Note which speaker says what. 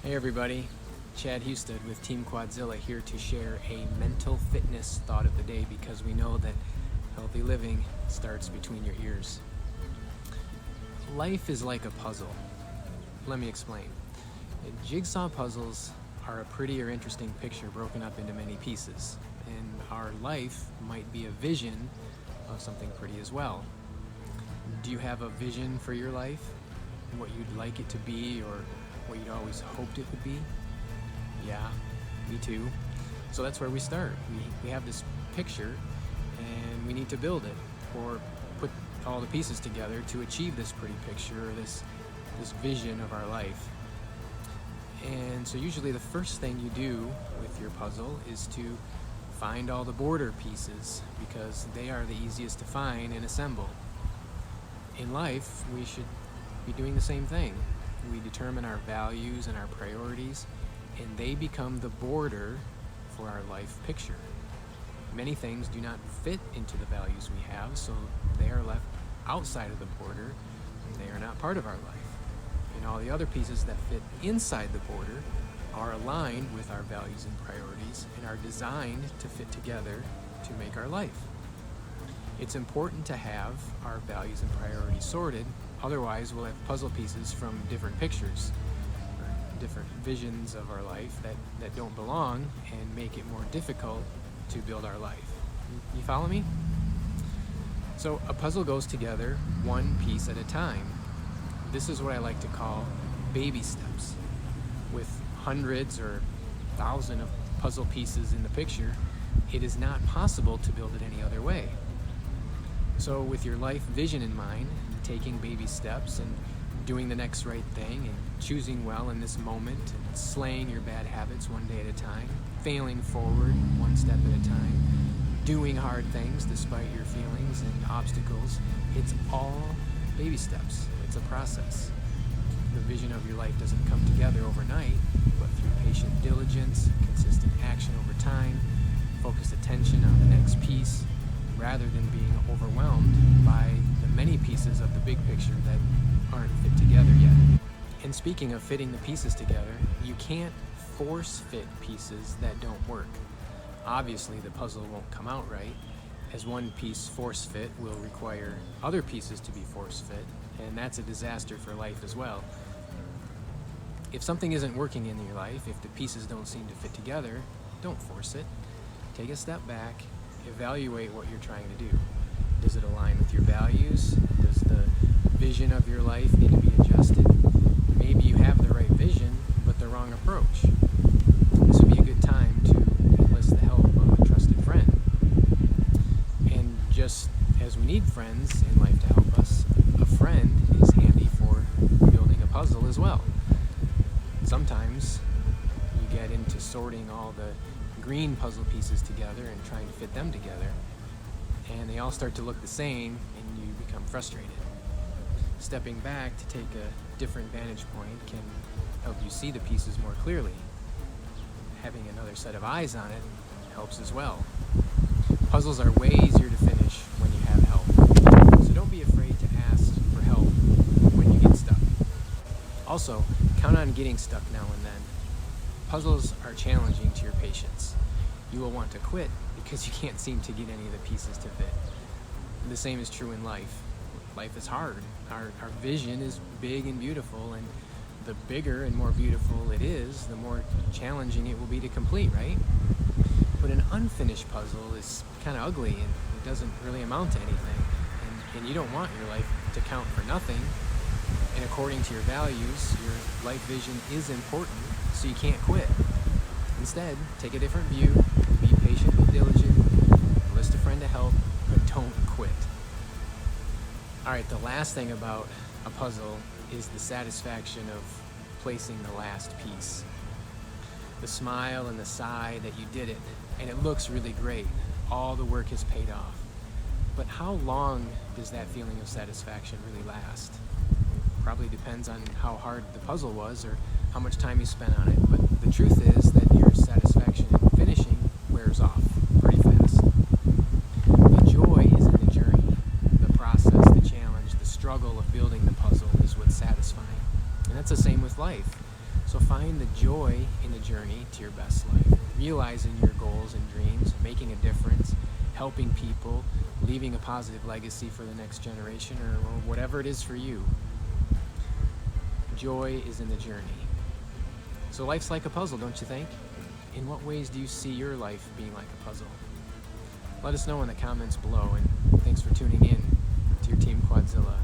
Speaker 1: Hey everybody, Chad Husted with Team Quadzilla here to share a mental fitness thought of the day because we know that healthy living starts between your ears. Life is like a puzzle. Let me explain. Jigsaw puzzles are a pretty or interesting picture broken up into many pieces, and our life might be a vision of something pretty as well. Do you have a vision for your life? What you'd like it to be or what you'd always hoped it would be? Yeah, me too. So that's where we start. We have this picture and we need to build it or put all the pieces together to achieve this pretty picture or this vision of our life. And so usually the first thing you do with your puzzle is to find all the border pieces because they are the easiest to find and assemble. In life, we should be doing the same thing. We determine our values and our priorities, and they become the border for our life picture. Many things do not fit into the values we have, so they are left outside of the border, and they are not part of our life. And all the other pieces that fit inside the border are aligned with our values and priorities and are designed to fit together to make our life. It's important to have our values and priorities sorted, otherwise we'll have puzzle pieces from different pictures, or different visions of our life that don't belong and make it more difficult to build our life. You follow me? So a puzzle goes together one piece at a time. This is what I like to call baby steps. With hundreds or thousands of puzzle pieces in the picture, it is not possible to build it any other way. So with your life vision in mind, taking baby steps and doing the next right thing and choosing well in this moment and slaying your bad habits one day at a time, failing forward one step at a time, doing hard things despite your feelings and obstacles, it's all baby steps. It's a process. The vision of your life doesn't come together overnight, but through patient diligence, consistent action over time, focused attention on the next piece, rather than being overwhelmed by the many pieces of the big picture that aren't fit together yet. And speaking of fitting the pieces together, you can't force fit pieces that don't work. Obviously, the puzzle won't come out right, as one piece force fit will require other pieces to be force fit, and that's a disaster for life as well. If something isn't working in your life, if the pieces don't seem to fit together, don't force it. Take a step back. Evaluate what you're trying to do. Does it align with your values? Does the vision of your life need to be adjusted? Maybe you have the right vision, but the wrong approach. This would be a good time to enlist the help of a trusted friend. And just as we need friends in life to help us, a friend is handy for building a puzzle as well. Sometimes you get into sorting all the green puzzle pieces together and trying to fit them together, and they all start to look the same and you become frustrated. Stepping back to take a different vantage point can help you see the pieces more clearly. Having another set of eyes on it helps as well. Puzzles are way easier to finish when you have help, so don't be afraid to ask for help when you get stuck. Also, count on getting stuck now and then. Puzzles are challenging to your patience. You will want to quit because you can't seem to get any of the pieces to fit. The same is true in life. Life is hard. Our vision is big and beautiful, and the bigger and more beautiful it is, the more challenging it will be to complete, right? But an unfinished puzzle is kind of ugly and it doesn't really amount to anything. And you don't want your life to count for nothing. And according to your values, your life vision is important, so you can't quit. Instead, take a different view, be patient and diligent, enlist a friend to help, but don't quit. Alright, the last thing about a puzzle is the satisfaction of placing the last piece. The smile and the sigh that you did it, and it looks really great. All the work has paid off. But how long does that feeling of satisfaction really last? Probably depends on how hard the puzzle was or how much time you spent on it, but the truth is that your satisfaction in finishing wears off pretty fast. The joy is in the journey, the process, the challenge, the struggle of building the puzzle is what's satisfying. And that's the same with life. So find the joy in the journey to your best life, realizing your goals and dreams, making a difference, helping people, leaving a positive legacy for the next generation, or whatever it is for you. Joy is in the journey. So life's like a puzzle, don't you think? In what ways do you see your life being like a puzzle? Let us know in the comments below, and thanks for tuning in to your Team Quadzilla.